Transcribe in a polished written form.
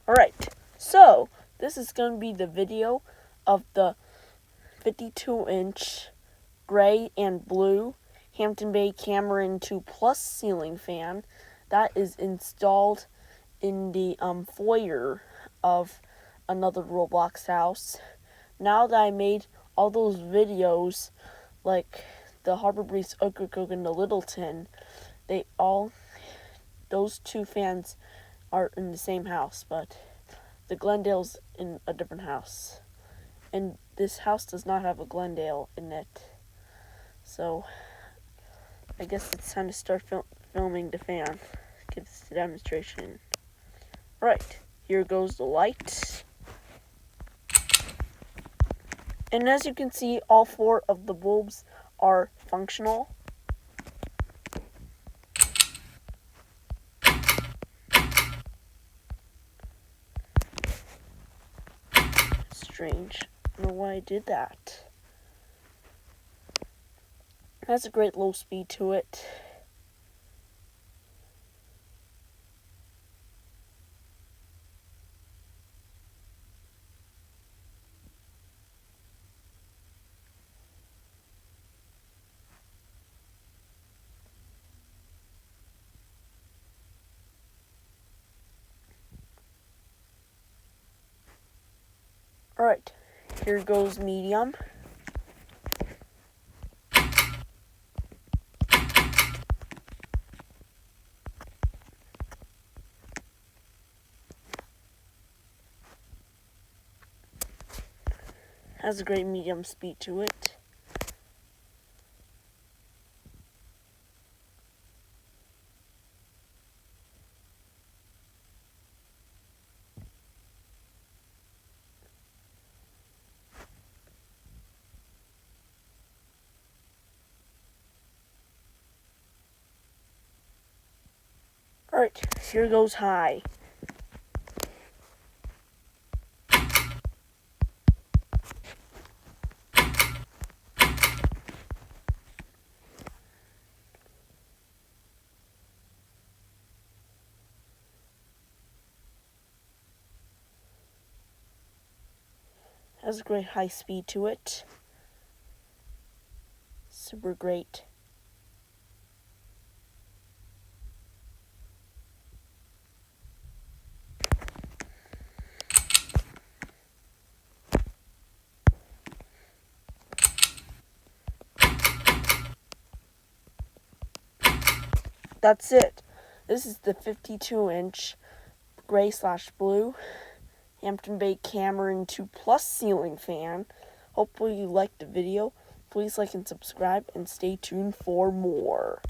Alright, so this is going to be the video of the 52-inch gray and blue Hampton Bay Cameron 2 Plus ceiling fan that is installed in the foyer of another Roblox house. Now that I made all those videos, like the Harbor Breeze Okokoke and the Littleton, those two fans are in the same house, but the Glendale's in a different house. And this house does not have a Glendale in it. So, I guess it's time to start filming the fan. Give this a demonstration. Right, here goes the light. And as you can see, all 4 of the bulbs are functional. Strange. I don't know why I did that. It has a great low speed to it. Alright, here goes medium. Has a great medium speed to it. Alright, here goes high. Has a great high speed to it. Super great. That's it. This is the 52-inch gray/blue Hampton Bay Cameron 2 Plus ceiling fan. Hopefully you liked the video. Please like and subscribe and stay tuned for more.